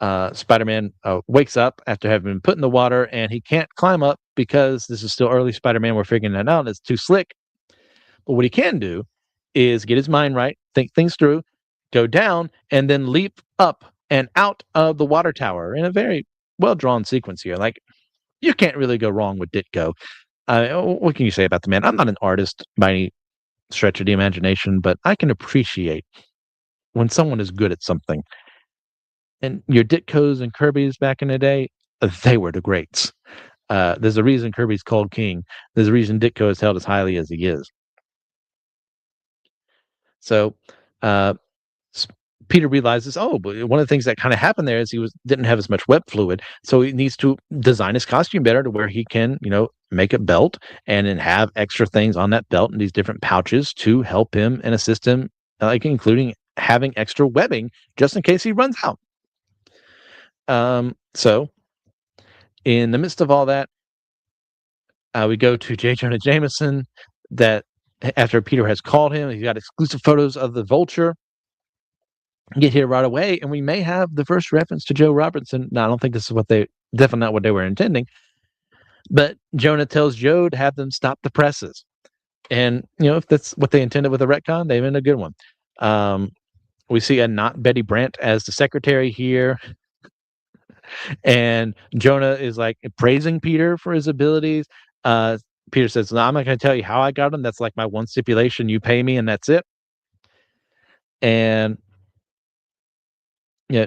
Spider-Man wakes up after having been put in the water, and he can't climb up because this is still early Spider-Man. We're figuring that out. It's too slick. But what he can do is get his mind right, think things through, go down, and then leap up and out of the water tower in a very well-drawn sequence here. Like, you can't really go wrong with Ditko. What can you say about the man? I'm not an artist by any stretch of the imagination, but I can appreciate when someone is good at something. And your Ditkos and Kirby's back in the day, they were the greats. There's a reason Kirby's called king. There's a reason Ditko is held as highly as he is. So Uh, Peter realizes, oh, but one of the things that kind of happened there is he didn't have as much web fluid, so he needs to design his costume better to where he can, make a belt and then have extra things on that belt and these different pouches to help him and assist him, like including having extra webbing just in case he runs out. So in the midst of all that, we go to J. Jonah Jameson. That after Peter has called him, he's got exclusive photos of the Vulture. Get here right away, and we may have the first reference to Joe Robertson. Now, I don't think this is definitely not what they were intending, but Jonah tells Joe to have them stop the presses. And, if that's what they intended with the retcon, they've been a good one. We see a not Betty Brant as the secretary here. And Jonah is like praising Peter for his abilities. Peter says, no, I'm not going to tell you how I got them. That's like my one stipulation. You pay me and that's it. And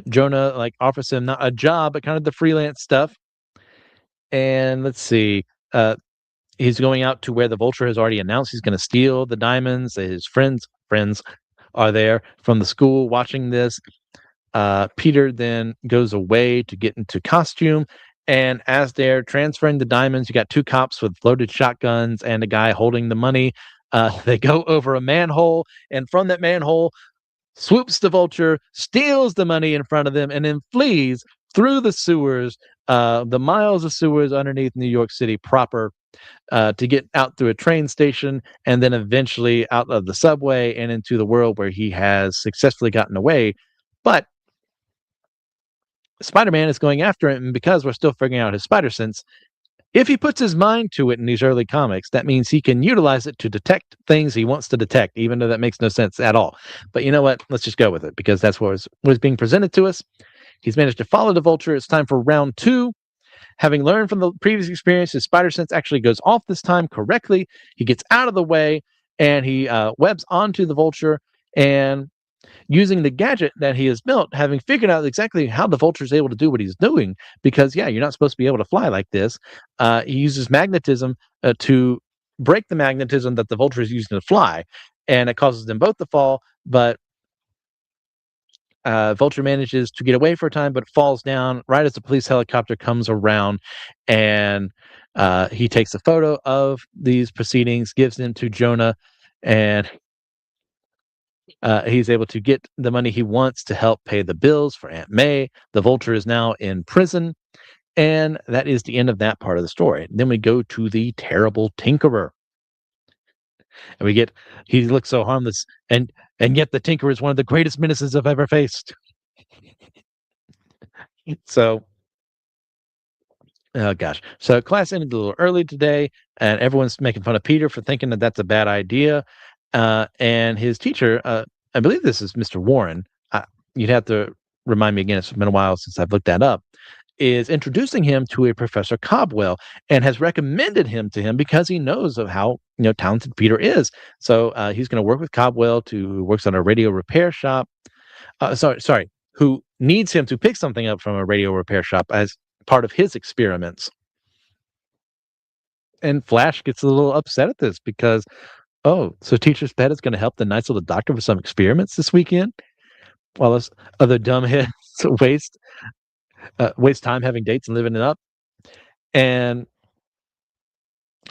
Jonah like offers him not a job, but kind of the freelance stuff. And let's see, he's going out to where the Vulture has already announced he's going to steal the diamonds. His friends are there from the school watching this. Peter then goes away to get into costume. And as they're transferring the diamonds, you got two cops with loaded shotguns and a guy holding the money. They go over a manhole, and from that manhole swoops the Vulture, steals the money in front of them, and then flees through the sewers, the miles of sewers underneath New York City proper, to get out through a train station, and then eventually out of the subway and into the world where he has successfully gotten away. But Spider-Man is going after him, and because we're still figuring out his spider sense, if he puts his mind to it in these early comics, that means he can utilize it to detect things he wants to detect, even though that makes no sense at all. But you know what? Let's just go with it, because that's what was being presented to us. He's managed to follow the Vulture. It's time for round 2. Having learned from the previous experience, his spider sense actually goes off this time correctly. He gets out of the way, and he webs onto the Vulture, and using the gadget that he has built, having figured out exactly how the Vulture is able to do what he's doing, because you're not supposed to be able to fly like this. He uses magnetism to break the magnetism that the Vulture is using to fly, and it causes them both to fall. But Vulture manages to get away for a time, but falls down right as the police helicopter comes around, and he takes a photo of these proceedings, gives them to Jonah, and he's able to get the money he wants to help pay the bills for Aunt May. The Vulture is now in prison, and that is the end of that part of the story. Then we go to the terrible Tinkerer, and he looks so harmless, and yet the Tinkerer is one of the greatest menaces I've ever faced. So, oh gosh, so class ended a little early today, and everyone's making fun of Peter for thinking that that's a bad idea. And his teacher, I believe this is Mr. Warren. You'd have to remind me again. It's been a while since I've looked that up. Is introducing him to a Professor Cobwell, and has recommended him to him because he knows of how talented Peter is. So he's going to work with Cobwell, who works on a radio repair shop. Who needs him to pick something up from a radio repair shop as part of his experiments. And Flash gets a little upset at this because, oh, so Teacher's Pet is going to help the nice little doctor with some experiments this weekend, while us other dumbheads waste time having dates and living it up. And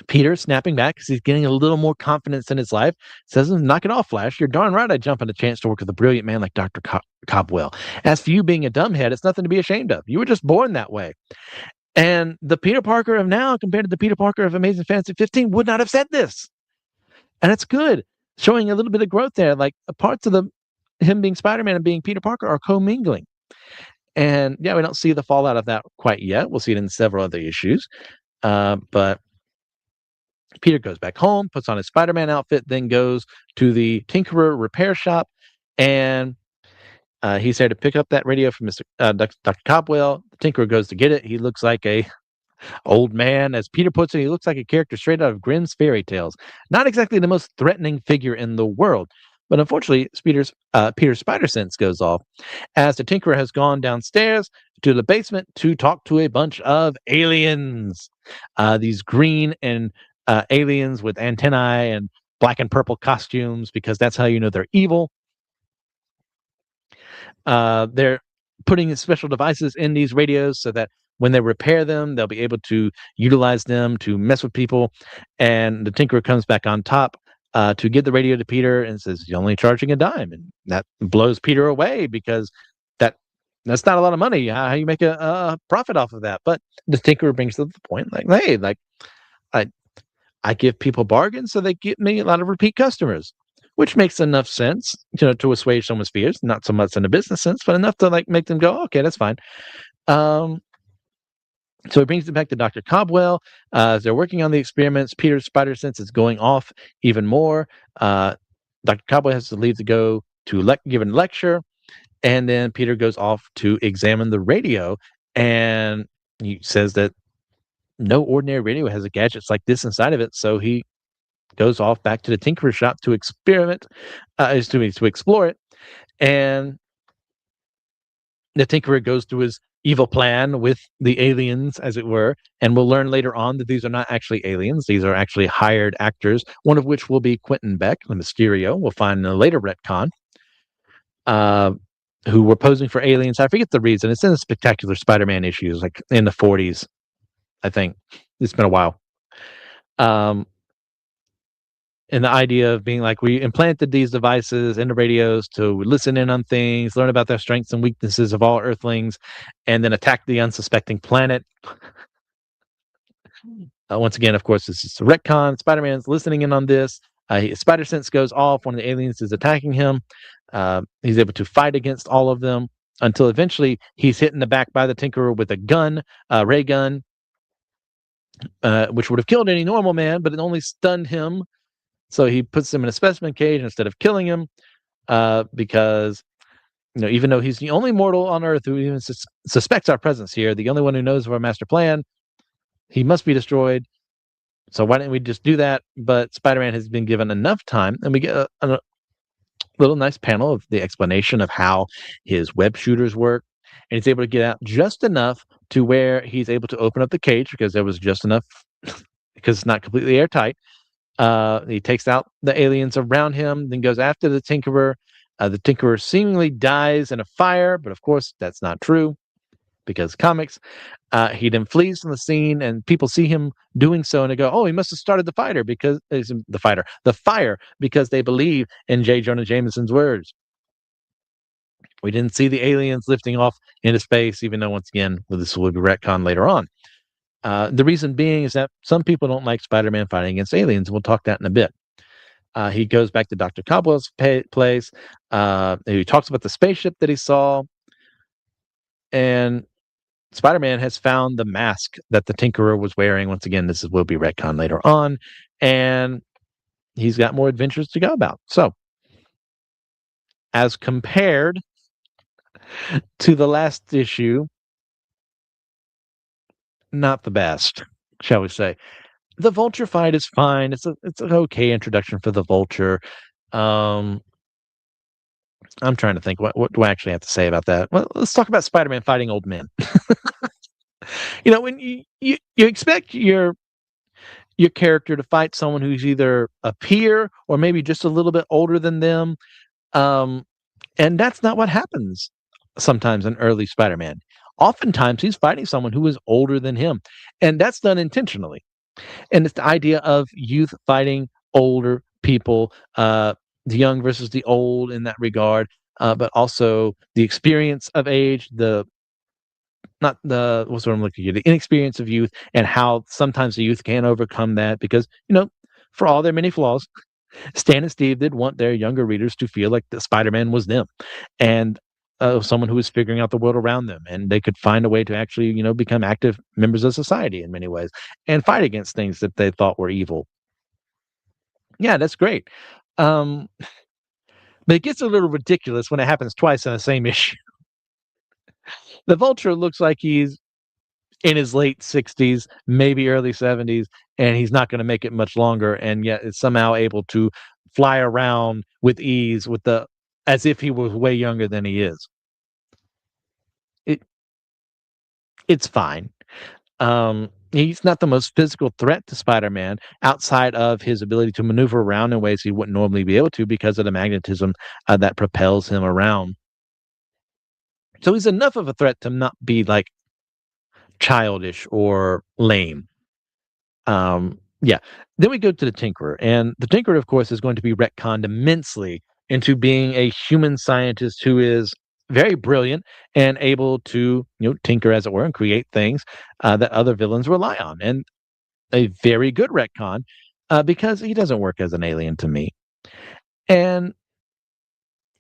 Peter, snapping back because he's getting a little more confidence in his life, says, knock it off, Flash. You're darn right I jump at a chance to work with a brilliant man like Dr. Cobwell. As for you being a dumbhead, it's nothing to be ashamed of. You were just born that way. And the Peter Parker of now compared to the Peter Parker of Amazing Fantasy 15 would not have said this. And it's good, showing a little bit of growth there. Like parts of him being Spider-Man and being Peter Parker are commingling. And we don't see the fallout of that quite yet. We'll see it in several other issues. But Peter goes back home, puts on his Spider-Man outfit, then goes to the Tinkerer repair shop, and he's there to pick up that radio from Dr. Cobwell. The Tinkerer goes to get it. He looks like a old man. As Peter puts it, he looks like a character straight out of Grimm's fairy tales. Not exactly the most threatening figure in the world. But unfortunately, Peter's spider sense goes off as the Tinkerer has gone downstairs to the basement to talk to a bunch of aliens. These green and aliens with antennae and black and purple costumes, because that's how you know they're evil. They're putting special devices in these radios so that when they repair them, they'll be able to utilize them to mess with people. And the Tinkerer comes back on top to give the radio to Peter and says, "You're only charging a dime," and that blows Peter away because that that's not a lot of money. How you make a profit off of that? But the Tinkerer brings up the point, like, "Hey, like I I give people bargains, so they get me a lot of repeat customers." Which makes enough sense, to assuage someone's fears, not so much in a business sense, but enough to like make them go, "Okay, that's fine." Um, so he brings it back to Dr. Cobwell. As they're working on the experiments, Peter's spider sense is going off even more. Dr. Cobwell has to leave to go to give a lecture, and then Peter goes off to examine the radio, and he says that no ordinary radio has a gadgets like this inside of it. So he goes off back to the Tinkerer shop to to explore it, and the Tinkerer goes through his evil plan with the aliens, as it were, and we'll learn later on that these are not actually aliens. These are actually hired actors, one of which will be Quentin Beck, the Mysterio. We'll find in a later retcon, uh, who were posing for aliens. I forget the reason. It's in the Spectacular Spider-Man issues, like in the 40s, I think. It's been a while. And the idea of being like, we implanted these devices in the radios to listen in on things, learn about their strengths and weaknesses of all Earthlings, and then attack the unsuspecting planet. Once again, of course, this is a retcon. Spider-Man's listening in on this. His spider sense goes off when the aliens is attacking him. He's able to fight against all of them until eventually he's hit in the back by the Tinkerer with a gun, a ray gun, which would have killed any normal man, but it only stunned him. So he puts him in a specimen cage instead of killing him, because even though he's the only mortal on Earth who even suspects our presence here, the only one who knows of our master plan, he must be destroyed. So why didn't we just do that? But Spider-Man has been given enough time, and we get a little nice panel of the explanation of how his web shooters work, and he's able to get out just enough to where he's able to open up the cage because there was just enough because it's not completely airtight. He takes out the aliens around him, then goes after the Tinkerer. The Tinkerer seemingly dies in a fire, but of course that's not true because comics. He then flees from the scene, and people see him doing so, and they go, "Oh, he must have started the fire because they believe in J. Jonah Jameson's words." We didn't see the aliens lifting off into space, even though once again, this will be retcon later on. The reason being is that some people don't like Spider-Man fighting against aliens, and we'll talk that in a bit. He goes back to Dr. Cobwell's place. He talks about the spaceship that he saw, and Spider-Man has found the mask that the Tinkerer was wearing. Once again, will be retcon later on, and he's got more adventures to go about. So, as compared to the last issue, not the best, shall we say. The Vulture fight is fine. It's an okay introduction for the Vulture. I'm trying to think, what do I actually have to say about that? Well, let's talk about Spider-Man fighting old men. When you expect your character to fight someone who's either a peer or maybe just a little bit older than them, and that's not what happens sometimes in early Spider-Man. Oftentimes, he's fighting someone who is older than him, and that's done intentionally. And it's the idea of youth fighting older people, the young versus the old in that regard, but also the experience of age, what's what I'm looking at, the inexperience of youth, and how sometimes the youth can't overcome that because, for all their many flaws, Stan and Steve did want their younger readers to feel like the Spider-Man was them, and someone who was figuring out the world around them, and they could find a way to actually, become active members of society in many ways and fight against things that they thought were evil. Yeah, that's great. But it gets a little ridiculous when it happens twice in the same issue. The Vulture looks like he's in his late 60s, maybe early 70s, and he's not going to make it much longer, and yet is somehow able to fly around with ease as if he was way younger than he is. It's fine. He's not the most physical threat to Spider-Man outside of his ability to maneuver around in ways he wouldn't normally be able to because of the magnetism that propels him around. So he's enough of a threat to not be like childish or lame. Yeah. Then we go to the Tinkerer, and the Tinkerer, of course, is going to be retconned immensely into being a human scientist who is very brilliant and able to, tinker, as it were, and create things that other villains rely on. And a very good retcon because he doesn't work as an alien to me. And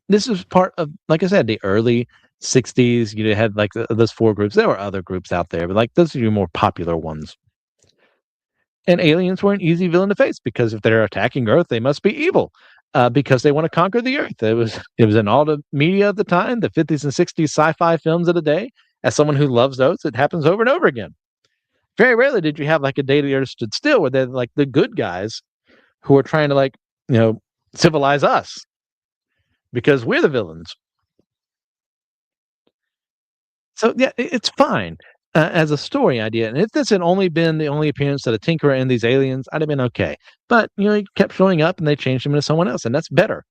this is part of, like I said, the early 60s. You had like those four groups. There were other groups out there, but like those are your more popular ones. And aliens were an easy villain to face because if they're attacking Earth, they must be evil because they want to conquer the Earth. It was in all the media of the time, the 50s and 60s sci-fi films of the day. As someone who loves those, it happens over and over again. Very rarely did you have like a day the Earth stood still, where they're like the good guys who are trying to like civilize us because we're the villains. So yeah, it's fine as a story idea. And if this had only been the only appearance of a Tinkerer and these aliens, I'd have been okay. But he kept showing up, and they changed him into someone else, and that's better.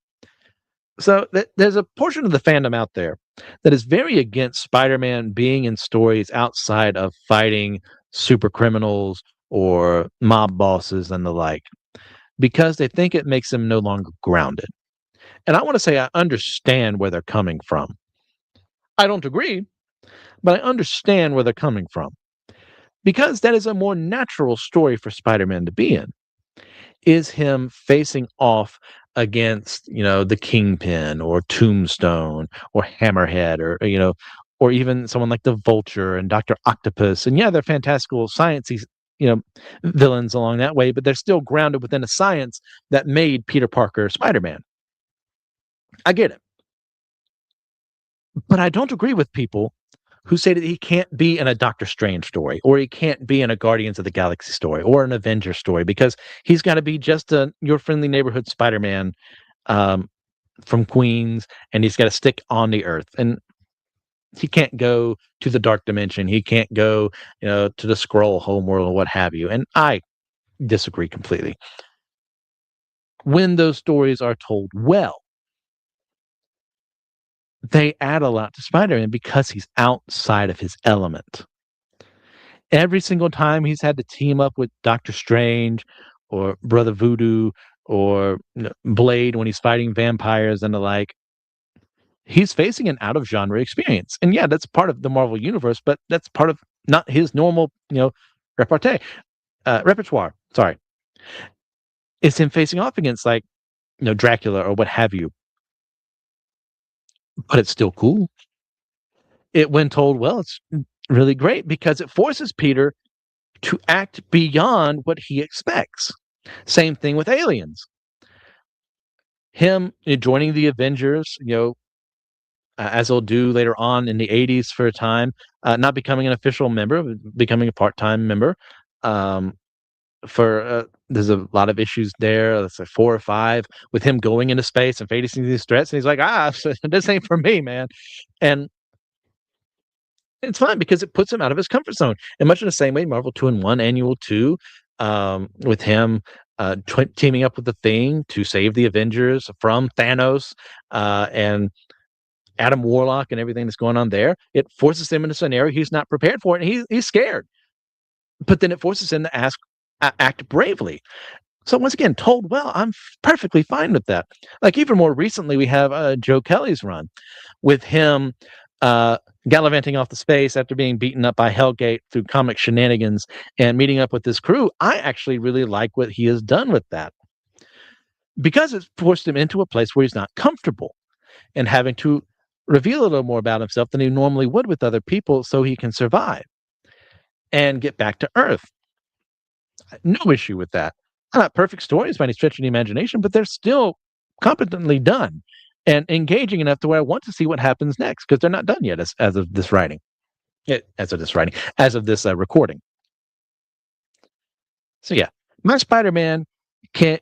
So there's a portion of the fandom out there that is very against Spider-Man being in stories outside of fighting super criminals or mob bosses and the like, because they think it makes them no longer grounded. And I want to say I understand where they're coming from. I don't agree, but I understand where they're coming from because that is a more natural story for Spider-Man to be in. Is him facing off against, the Kingpin or Tombstone or Hammerhead or even someone like the Vulture and Dr. Octopus. And yeah, they're fantastical sciencey, you know, villains along that way, but they're still grounded within a science that made Peter Parker Spider-Man. I get it. But I don't agree with people who say that he can't be in a Doctor Strange story, or he can't be in a Guardians of the Galaxy story, or an Avengers story, because he's got to be just your friendly neighborhood Spider-Man um, from Queens, and he's got to stick on the Earth, and he can't go to the Dark Dimension. He can't go, to the Skrull homeworld or what have you. And I disagree completely. When those stories are told well, they add a lot to Spider-Man because he's outside of his element. Every single time he's had to team up with Doctor Strange or Brother Voodoo or Blade when he's fighting vampires and the like, he's facing an out of genre experience. And yeah, that's part of the Marvel universe, but that's part of not his normal, repartee, repertoire. Sorry. It's him facing off against like, Dracula or what have you. But it's still cool. It when told well, it's really great because it forces Peter to act beyond what he expects. Same thing with Aliens. Him joining the Avengers, as he'll do later on in the 80s for a time, not becoming an official member, becoming a part-time member. There's a lot of issues there. Let's say 4 or 5 with him going into space and facing these threats, and he's like, this ain't for me, man. And it's fine because it puts him out of his comfort zone. And much in the same way, Marvel 2-in-1 Annual 2, with him teaming up with the Thing to save the Avengers from Thanos and Adam Warlock and everything that's going on there. It forces him into a scenario he's not prepared for, and he's scared. But then it forces him to act bravely. So once again, told well, I'm perfectly fine with that. Like even more recently, we have Joe Kelly's run with him gallivanting off the space after being beaten up by Hellgate through comic shenanigans and meeting up with this crew. I actually really like what he has done with that because it's forced him into a place where he's not comfortable and having to reveal a little more about himself than he normally would with other people so he can survive and get back to Earth. No issue with that. Not perfect stories by any stretch of the imagination, but they're still competently done and engaging enough to where I want to see what happens next because they're not done yet as of this writing. As of this recording. So yeah, my Spider-Man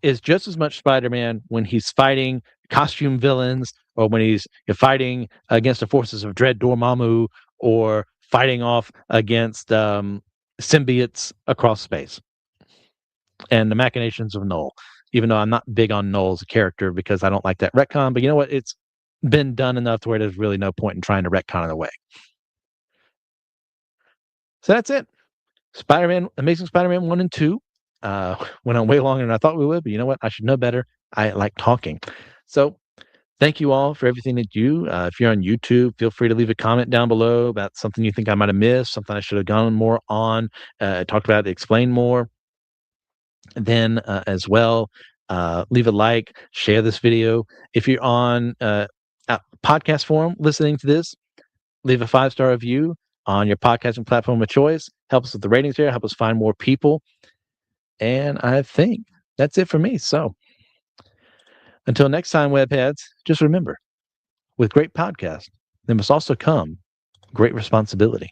is just as much Spider-Man when he's fighting costume villains or when he's fighting against the forces of Dread Dormammu or fighting off against symbiotes across space and the machinations of Null. Even though I'm not big on Null as a character because I don't like that retcon, but you know what? It's been done enough to where there's really no point in trying to retcon it away. So that's it. Spider-Man, Amazing Spider-Man 1 and 2 went on way longer than I thought we would, but you know what? I should know better. I like talking. So thank you all for everything that you. If you're on YouTube, feel free to leave a comment down below about something you think I might have missed, something I should have gone more on, talked about, explain more. Then as well, leave a like, share this video. If you're on podcast form listening to this, leave a 5-star review on your podcasting platform of choice. Help us with the ratings here, help us find more people. And I think that's it for me. So until next time, webheads, just remember, with great podcasts, there must also come great responsibility.